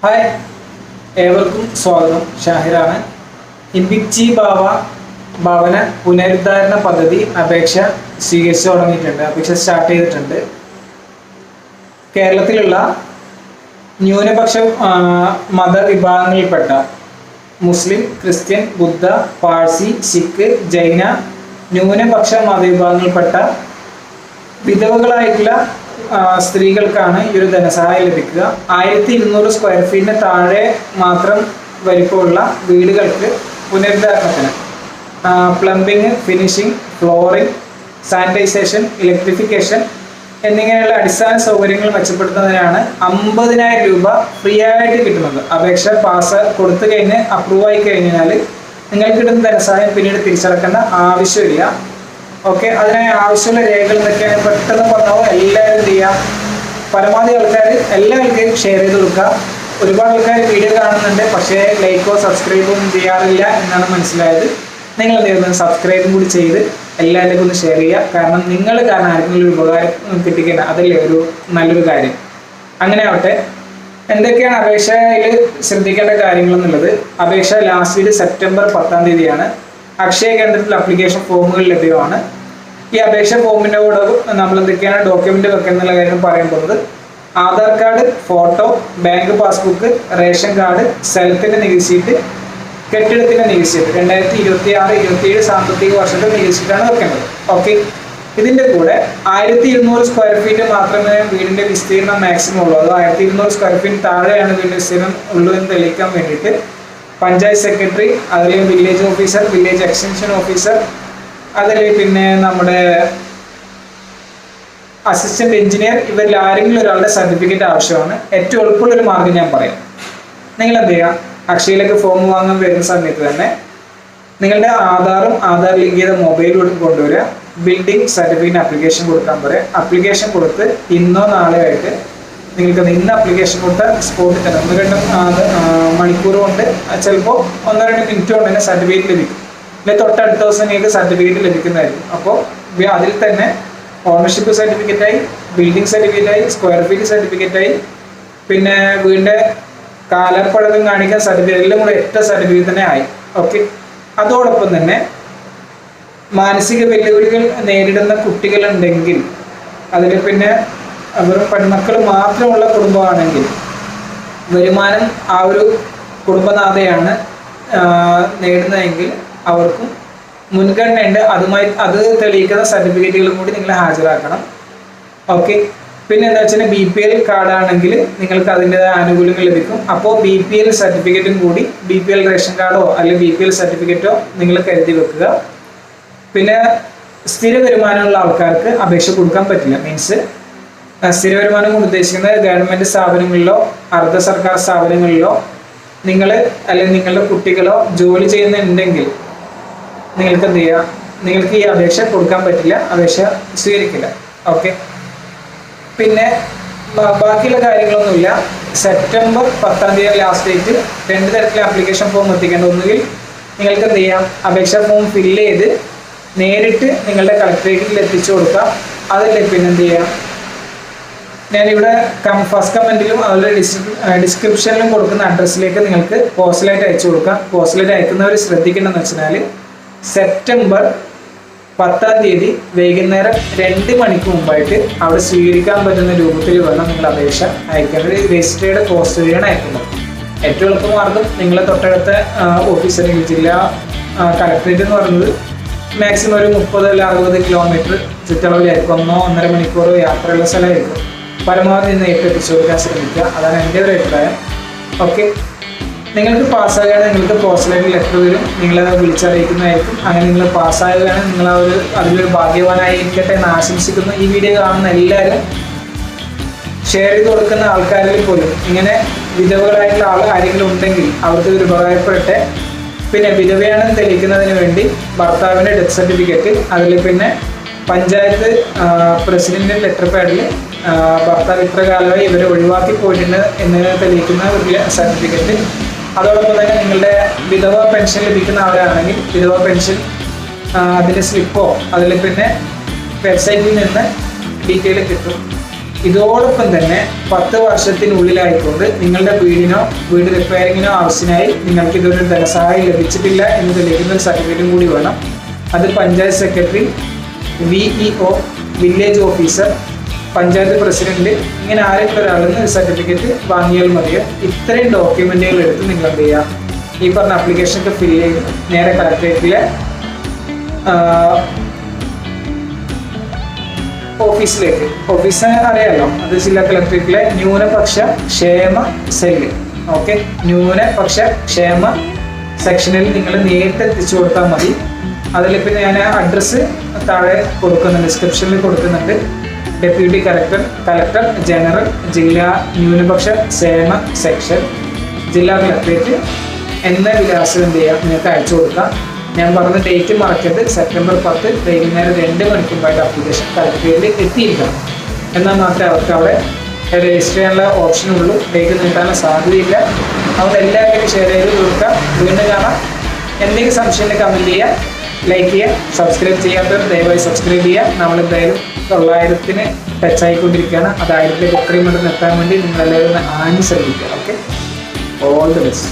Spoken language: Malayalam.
ഹായ്, ഏവർക്കും സ്വാഗതം. ഷാഹിറാണ്. ഇമ്പിച്ചി ഭവന പുനരുദ്ധാരണ പദ്ധതി അപേക്ഷ സ്വീകരിച്ചു തുടങ്ങിയിട്ടുണ്ട്. അപേക്ഷ സ്റ്റാർട്ട് ചെയ്തിട്ടുണ്ട്. കേരളത്തിലുള്ള ന്യൂനപക്ഷ മതവിഭാഗങ്ങളിൽപ്പെട്ട മുസ്ലിം, ക്രിസ്ത്യൻ, ബുദ്ധ, പാഴ്സി, സിഖ്, ജൈന ന്യൂനപക്ഷ മതവിഭാഗങ്ങളിൽപ്പെട്ട വിധവകളായിട്ടുള്ള സ്ത്രീകൾക്കാണ് ഈ ഒരു ധനസഹായം ലഭിക്കുക. 1200 സ്ക്വയർ ഫീറ്റിന് താഴെ മാത്രം വലിപ്പമുള്ള വീടുകൾക്ക് പുനരുദ്ധാരണത്തിന് plumbing, finishing, flooring, sanitisation, electrification എന്നിങ്ങനെയുള്ള അടിസ്ഥാന സൗകര്യങ്ങൾ മെച്ചപ്പെടുത്തുന്നതിനാണ് 50,000 രൂപ ഫ്രീ ആയിട്ട് കിട്ടുന്നത്. അപേക്ഷ പാസ് കൊടുത്തു കഴിഞ്ഞ് അപ്രൂവ് ആയി കഴിഞ്ഞാൽ നിങ്ങൾക്ക് കിട്ടുന്ന ധനസഹായം പിന്നീട് തിരിച്ചടക്കേണ്ട ആവശ്യമില്ല. ഓക്കെ, അതിനായി ആവശ്യമുള്ള രേഖകൾ എന്തൊക്കെയാണ് പെട്ടെന്ന് പറഞ്ഞാൽ എല്ലാവരും ചെയ്യാം. പരമാവധി ആൾക്കാർ എല്ലാവർക്കും ഷെയർ ചെയ്ത് കൊടുക്കുക. ഒരുപാട് ആൾക്കാർ വീഡിയോ കാണുന്നുണ്ട്, പക്ഷേ ലൈക്കോ സബ്സ്ക്രൈബോ ഒന്നും ചെയ്യാറില്ല എന്നാണ് മനസ്സിലായത്. നിങ്ങൾ എന്ത് ചെയ്യുന്നത്, സബ്സ്ക്രൈബും കൂടി ചെയ്ത് എല്ലാവരിലേക്കും ഒന്ന് ഷെയർ ചെയ്യുക. കാരണം നിങ്ങൾ കാരണം ആർക്കെങ്കിലും ഒരു ഉപകാരം കിട്ടിക്കേണ്ട, അതല്ലേ ഒരു നല്ലൊരു കാര്യം. അങ്ങനെ ആവട്ടെ. എന്തൊക്കെയാണ് അപേക്ഷയിൽ ശ്രദ്ധിക്കേണ്ട കാര്യങ്ങൾ എന്നുള്ളത്. അപേക്ഷ ലാസ്റ്റ് ഡേറ്റ് സെപ്റ്റംബർ 10 അക്ഷയ കേന്ദ്രത്തിൽ ആപ്ലിക്കേഷൻ ഫോമുകൾ ലഭ്യമാണ്. ഈ അപേക്ഷ ഫോമിൻ്റെ കൂടെ നമ്മൾ എന്തൊക്കെയാണ് ഡോക്യുമെൻ്റ് വെക്കുക എന്നുള്ള കാര്യം പറയാൻ പോകുന്നത്. Aadhaar card, photo, bank passbook, ration card, സ്ഥലത്തിൻ്റെ നികുതി ഷീറ്റ്, കെട്ടിടത്തിൻ്റെ നികുതി ഷീറ്റ്. 2026-27 സാമ്പത്തിക വർഷത്തിൽ നികുതി ഷീറ്റാണ് വെക്കേണ്ടത്. ഓക്കെ, ഇതിൻ്റെ കൂടെ 1200 സ്ക്വയർ ഫീറ്റ് മാത്രമേ വീടിൻ്റെ വിസ്തീർണം മാക്സിമം ഉള്ളൂ. അത് 1200 സ്ക്വയർ ഫീറ്റ് താഴെയാണ് വീടിൻ്റെ വിസ്തീർണം ഉള്ളൂ എന്ന് തെളിയിക്കാൻ വേണ്ടിയിട്ട് പഞ്ചായത്ത് സെക്രട്ടറി, അതിൽ village officer, village extension officer, അതിൽ പിന്നെ നമ്മുടെ അസിസ്റ്റന്റ് എഞ്ചിനീയർ, ഇവരിൽ ആരെങ്കിലും ഒരാളുടെ സർട്ടിഫിക്കറ്റ് ആവശ്യമാണ്. ഏറ്റവും എളുപ്പമുള്ളൊരു മാർഗ്ഗം ഞാൻ പറയാം. നിങ്ങൾ എന്ത് ചെയ്യുക, അക്ഷയയിലേക്ക് ഫോം വാങ്ങാൻ വരുന്ന സമയത്ത് തന്നെ നിങ്ങളുടെ ആധാറും ആധാർ ലിങ്ക് ചെയ്ത മൊബൈലും കൊണ്ടുവരിക. ബിൽഡിംഗ് സർട്ടിഫിക്കറ്റ് ആപ്ലിക്കേഷൻ കൊടുക്കാൻ പറയാം. ആപ്ലിക്കേഷൻ കൊടുത്ത് ഇന്നോ നാളെയോ ആയിട്ട് നിങ്ങൾക്ക് ഇന്ന് ആപ്ലിക്കേഷൻ കൊടുത്ത സ്പോട്ടിൽ തന്നെ 1-2 മണിക്കൂർ കൊണ്ട്, ചിലപ്പോൾ 1-2 മിനിറ്റ് കൊണ്ട് തന്നെ സർട്ടിഫിക്കറ്റ് ലഭിക്കും. അല്ലെങ്കിൽ തൊട്ടടുത്ത ദിവസം നിങ്ങൾക്ക് സർട്ടിഫിക്കറ്റ് ലഭിക്കുന്നതായിരിക്കും. അപ്പോൾ അതിൽ തന്നെ ഓണർഷിപ്പ് സർട്ടിഫിക്കറ്റായി, ബിൽഡിംഗ് സർട്ടിഫിക്കറ്റായി, സ്ക്വയർ ഫീറ്റ് സർട്ടിഫിക്കറ്റായി, പിന്നെ വീടിൻ്റെ കാലപ്പഴക്കം കാണിക്കാൻ സർട്ടിഫിക്കറ്റ്, എല്ലാം കൂടെ ഒറ്റ സർട്ടിഫിക്കറ്റ് തന്നെ ആയി. ഓക്കെ, അതോടൊപ്പം തന്നെ മാനസിക വെല്ലുവിളികൾ നേരിടുന്ന കുട്ടികളുണ്ടെങ്കിൽ, അതിൽ പിന്നെ വെറും പെൺമക്കൾ മാത്രമുള്ള കുടുംബമാണെങ്കിൽ വരുമാനം ആ ഒരു കുടുംബനാഥയാണ് നേടുന്നതെങ്കിൽ അവർക്കും മുൻഗണനയുണ്ട്. അത് തെളിയിക്കുന്ന സർട്ടിഫിക്കറ്റുകളും കൂടി നിങ്ങൾ ഹാജരാക്കണം. ഓക്കെ, പിന്നെ എന്താ വെച്ചാൽ BPL കാർഡാണെങ്കിൽ നിങ്ങൾക്ക് അതിൻ്റെതായ ആനുകൂല്യങ്ങൾ ലഭിക്കും. അപ്പോൾ BPL സർട്ടിഫിക്കറ്റും കൂടി, BPL റേഷൻ കാർഡോ അല്ലെങ്കിൽ BPL സർട്ടിഫിക്കറ്റോ നിങ്ങൾ കരുതി വെക്കുക. പിന്നെ സ്ഥിര വരുമാനമുള്ള ആൾക്കാർക്ക് അപേക്ഷ കൊടുക്കാൻ പറ്റില്ല. മീൻസ് സ്ഥിര വരുമാനം കൊണ്ട് ഉദ്ദേശിക്കുന്നത് ഗവൺമെൻറ് സ്ഥാപനങ്ങളിലോ അർദ്ധ സർക്കാർ സ്ഥാപനങ്ങളിലോ നിങ്ങൾ അല്ലെങ്കിൽ നിങ്ങളുടെ കുട്ടികളോ ജോലി ചെയ്യുന്നുണ്ടെങ്കിൽ നിങ്ങൾക്ക് എന്ത് ചെയ്യുക, നിങ്ങൾക്ക് ഈ അപേക്ഷ കൊടുക്കാൻ പറ്റില്ല, അപേക്ഷ സ്വീകരിക്കില്ല. ഓക്കെ, പിന്നെ ബാക്കിയുള്ള കാര്യങ്ങളൊന്നുമില്ല. September 10 last date. 2 തരത്തിലെ ആപ്ലിക്കേഷൻ ഫോം എത്തിക്കേണ്ട. ഒന്നുകിൽ നിങ്ങൾക്ക് എന്ത് ചെയ്യാം, അപേക്ഷാ ഫോം ഫില്ല് ചെയ്ത് നേരിട്ട് നിങ്ങളുടെ കളക്ടറേറ്റിൽ എത്തിച്ചു കൊടുക്കാം. അതല്ലേ പിന്നെ എന്ത് ചെയ്യാം, ഞാനിവിടെ ഫസ്റ്റ് കമൻറ്റിലും അതുപോലെ ഡിസ്ക്രിപ്ഷനിലും കൊടുക്കുന്ന അഡ്രസ്സിലേക്ക് നിങ്ങൾക്ക് പോസ്റ്റലായിട്ട് അയച്ചു കൊടുക്കാം. പോസ്റ്റലായിട്ട് അയക്കുന്നവർ ശ്രദ്ധിക്കേണ്ടതെന്ന് വെച്ചാൽ സെപ്റ്റംബർ 10 വൈകുന്നേരം 2 മണിക്ക് മുമ്പായിട്ട് അവിടെ സ്വീകരിക്കാൻ പറ്റുന്ന രൂപത്തിൽ വേണം നിങ്ങൾ അപേക്ഷ അയക്കേണ്ടത്. രജിസ്റ്റേർഡ് പോസ്റ്റ് വഴിയാണ് അയക്കുന്നത്. ഏറ്റവും എളുപ്പമാർഗം നിങ്ങളെ തൊട്ടടുത്ത ഓഫീസ് അല്ലെങ്കിൽ ജില്ലാ കളക്ടറേറ്റ് എന്ന് പറയുന്നത് മാക്സിമം ഒരു 30-60 കിലോമീറ്റർ ചുറ്റളവിലായിരിക്കും. 1-1.5 മണിക്കൂർ യാത്രയുള്ള സ്ഥലമായിരിക്കും. പരമാവധി നേരിട്ട് എത്തിച്ചു കൊടുക്കാൻ ശ്രമിക്കുക. അതാണ് എൻ്റെ ഒരു അഭിപ്രായം. ഓക്കെ, നിങ്ങൾക്ക് പാസ്സാകുകയാണ്, നിങ്ങൾക്ക് പോസ്റ്റലായിട്ട് ലെറ്റർ വരും, നിങ്ങളെ വിളിച്ചറിയിക്കുന്നതായിരിക്കും. അങ്ങനെ നിങ്ങൾ പാസ്സാകുകയാണ്, നിങ്ങൾ അതിലൊരു ഭാഗ്യവാനായിരിക്കട്ടെ എന്ന് ആശംസിക്കുന്നു. ഈ വീഡിയോ കാണുന്ന എല്ലാവരും ഷെയർ ചെയ്ത് കൊടുക്കുന്ന ആൾക്കാരിൽ പോലും ഇങ്ങനെ വിധവകളായിട്ടുള്ള ആരെങ്കിലും ഉണ്ടെങ്കിൽ അവർക്ക് ഒരു ഉപകാരപ്പെടട്ടെ. പിന്നെ വിധവയാണെന്ന് തെളിയിക്കുന്നതിന് വേണ്ടി ഭർത്താവിൻ്റെ ഡെത്ത് സർട്ടിഫിക്കറ്റ്, അതിൽ പിന്നെ പഞ്ചായത്ത് പ്രസിഡന്റ് ലെറ്റർ പാഡിൽ ഭർത്താവ് ഇത്ര കാലമായി ഇവരെ ഒഴിവാക്കി പോയിട്ടുണ്ട് എന്ന് തെളിയിക്കുന്ന ഒരു സർട്ടിഫിക്കറ്റ്. അതോടൊപ്പം തന്നെ നിങ്ങളുടെ വിധവ പെൻഷൻ ലഭിക്കുന്ന ആളാണെങ്കിൽ വിധവ പെൻഷൻ അതിൻ്റെ സ്ലിപ്പോ, അതിൽ പിന്നെ വെബ്സൈറ്റിൽ നിന്ന് ഡീറ്റെയിൽ കിട്ടും. ഇതോടൊപ്പം തന്നെ 10 വർഷത്തിനുള്ളിലായിക്കൊണ്ട് നിങ്ങളുടെ വീടിനോ വീട് റിപ്പയറിങ്ങിനോ ആവശ്യത്തിനായി നിങ്ങൾക്ക് ഇതൊരു ധനസഹായം ലഭിച്ചിട്ടില്ല എന്ന് തെളിയിക്കുന്ന ഒരു സർട്ടിഫിക്കറ്റും കൂടി വേണം. അത് panchayat secretary, VEO, village officer, panchayat president, ഇങ്ങനെ ആരെങ്കിലും ഒരാളിൽ നിന്ന് ഒരു സർട്ടിഫിക്കറ്റ് വാങ്ങിയാൽ മതിയോ. ഇത്രയും ഡോക്യുമെന്റുകൾ എടുത്ത് നിങ്ങൾ എന്ത് ചെയ്യുക, ഈ പറഞ്ഞ ആപ്ലിക്കേഷനൊക്കെ ഫില്ല് ചെയ്ത് നേരെ കളക്ടറേറ്റിലെ ഓഫീസിലേക്ക്, ഓഫീസിനെ അറിയാലോ, അത് ജില്ലാ കളക്ടറേറ്റിലെ ന്യൂനപക്ഷ ക്ഷേമ സെല്ല്, ഓക്കെ, ന്യൂനപക്ഷ ക്ഷേമ സെക്ഷനിൽ നിങ്ങൾ നേരിട്ട് എത്തിച്ചു കൊടുത്താൽ മതി. അതിൽ പിന്നെ ഞാൻ അഡ്രസ്സ് താഴെ കൊടുക്കുന്നുണ്ട്, ഡിസ്ക്രിപ്ഷനിൽ കൊടുക്കുന്നുണ്ട്. ഡെപ്യൂട്ടി കളക്ടർ ജനറൽ, ജില്ലാ ന്യൂനപക്ഷ ക്ഷേമ സെക്ഷൻ, ജില്ലാ കളക്ടറേറ്റ് എന്ന വിലാസം എന്ത് ചെയ്യാം നിങ്ങൾക്ക് അയച്ചു കൊടുക്കാം. ഞാൻ പറഞ്ഞ ഡേറ്റ് മറക്കരുത്, സെപ്റ്റംബർ 10 വൈകുന്നേരം 2 മണിക്ക് മുമ്പായിട്ട് ആപ്ലിക്കേഷൻ കളക്ടറേറ്റിൽ എത്തിയിരിക്കണം. എന്നാൽ മാത്രമേ അവർക്ക് അവിടെ രജിസ്റ്റർ ചെയ്യാനുള്ള ഓപ്ഷനുള്ളൂ. ഡേറ്റ് നീട്ടാനുള്ള സാധ്യതയില്ല. അവിടെ എല്ലാവരും ഷെയർ ചെയ്ത് കൊടുക്കുക. വീണ്ടും കാണാം. എന്തെങ്കിലും സംശയം കമൻറ്റ് ചെയ്യുക, ലൈക്ക് ചെയ്യുക, സബ്സ്ക്രൈബ് ചെയ്യാത്തവർ ദയവായി സബ്സ്ക്രൈബ് ചെയ്യുക. നമ്മളെന്തായാലും 900-ന് ടച്ച് ആയിക്കൊണ്ടിരിക്കുകയാണ്. അത് 1000-ലേക്ക് എത്രയും പെട്ടെന്ന് എത്താൻ വേണ്ടി നിങ്ങളെല്ലാവരും ആഞ്ഞ് ശ്രമിക്കുക. Okay, all the best.